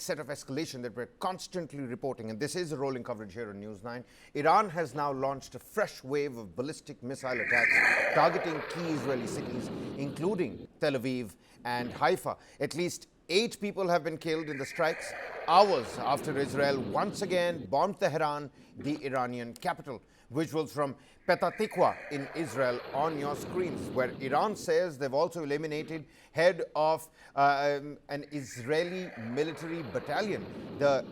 dramatic set of escalation that we're constantly reporting, and this is a rolling coverage here on News 9. Iran has now launched a fresh wave of ballistic missile attacks targeting key Israeli cities, including Tel Aviv and Haifa. At least 8 people have been killed in the strikes, hours after Israel once again bombed Tehran, the Iranian capital. Visuals from Petah Tikva in Israel on your screens, where Iran says they've also eliminated head of an Israeli military battalion. The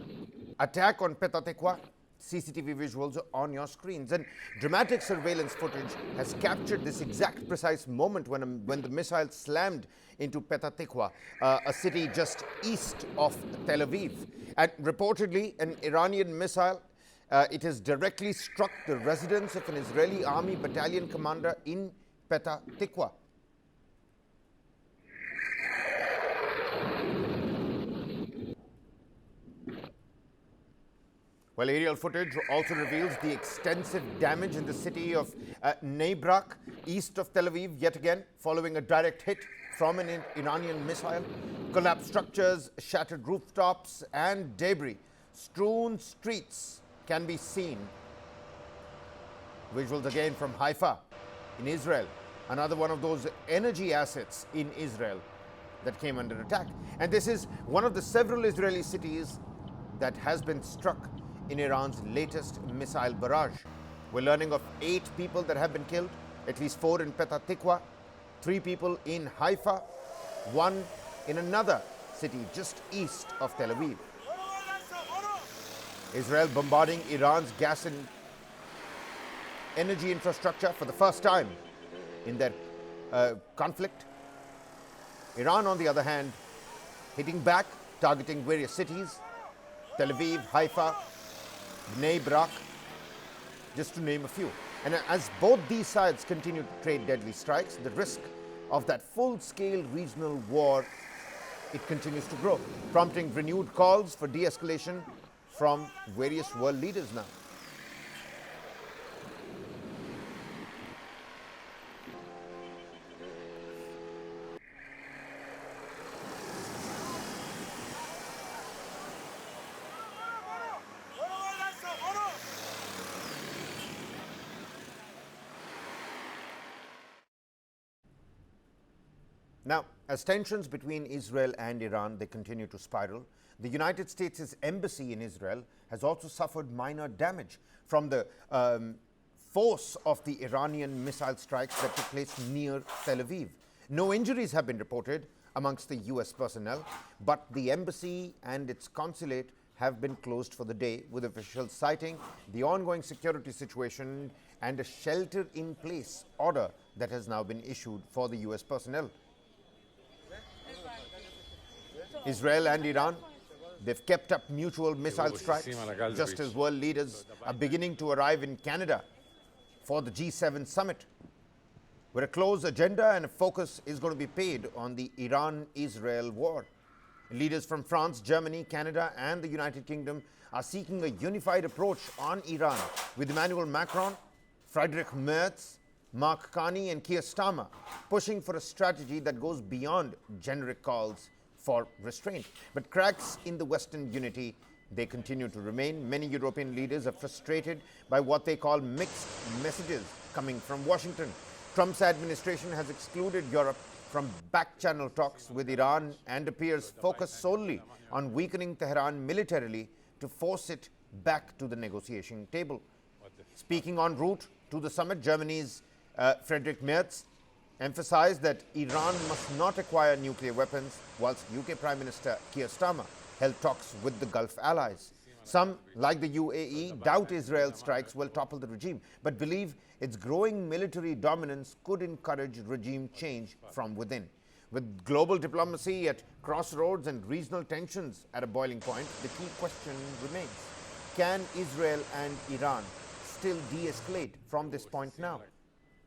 attack on Petah Tikva, CCTV visuals on your screens, and dramatic surveillance footage has captured this exact precise moment when the missile slammed into Petah Tikva, a city just east of Tel Aviv. And reportedly, an Iranian missile it has directly struck the residence of an Israeli army battalion commander in Petah Tikva. Well, aerial footage also reveals the extensive damage in the city of Neibrak, east of Tel Aviv, yet again, following a direct hit from an Iranian missile. Collapsed structures, shattered rooftops, and debris. Strewn streets can be seen. Visuals again from Haifa in Israel, another one of those energy assets in Israel that came under attack. And this is one of the several Israeli cities that has been struck in Iran's latest missile barrage. We're learning of 8 people that have been killed, at least 4 in Petah Tikva, 3 people in Haifa, 1 in another city just east of Tel Aviv. Israel bombarding Iran's gas and energy infrastructure for the first time in their conflict. Iran, on the other hand, hitting back, targeting various cities, Tel Aviv, Haifa, Bnei Brak, just to name a few. And as both these sides continue to trade deadly strikes, the risk of that full-scale regional war, it continues to grow, prompting renewed calls for de-escalation from various world leaders now. Now, as tensions between Israel and Iran, they continue to spiral, the United States' embassy in Israel has also suffered minor damage from the force of the Iranian missile strikes that took place near Tel Aviv. No injuries have been reported amongst the U.S. personnel, but the embassy and its consulate have been closed for the day, with officials citing the ongoing security situation and a shelter-in-place order that has now been issued for the U.S. personnel. Israel and Iran, they've kept up mutual missile strikes, just as world leaders are beginning to arrive in Canada for the G7 summit, where a close agenda and a focus is going to be paid on the Iran-Israel war. Leaders from France, Germany, Canada, and the United Kingdom are seeking a unified approach on Iran, with Emmanuel Macron, Friedrich Merz, Mark Carney, and Keir Starmer pushing for a strategy that goes beyond generic calls for restraint. But cracks in the Western unity, they continue to remain. Many European leaders are frustrated by what they call mixed messages coming from Washington. Trump's administration has excluded Europe from back-channel talks with Iran and appears focused solely on weakening Tehran militarily to force it back to the negotiation table. Speaking en route to the summit, Germany's Friedrich Merz emphasized that Iran must not acquire nuclear weapons, whilst UK Prime Minister Keir Starmer held talks with the Gulf allies. Some, like the UAE, doubt Israel's strikes will topple the regime, but believe its growing military dominance could encourage regime change from within. With global diplomacy at crossroads and regional tensions at a boiling point, the key question remains: can Israel and Iran still de-escalate from this point now?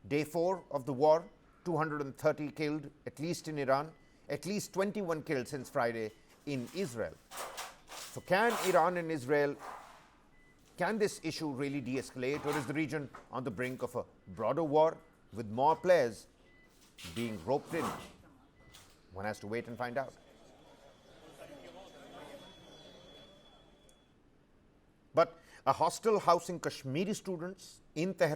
Day 4 of the war, 230 killed, at least in Iran, at least 21 killed since Friday in Israel. So can Iran and Israel, can this issue really de-escalate, or is the region on the brink of a broader war with more players being roped in? One has to wait and find out. But a hostel housing Kashmiri students in Tehran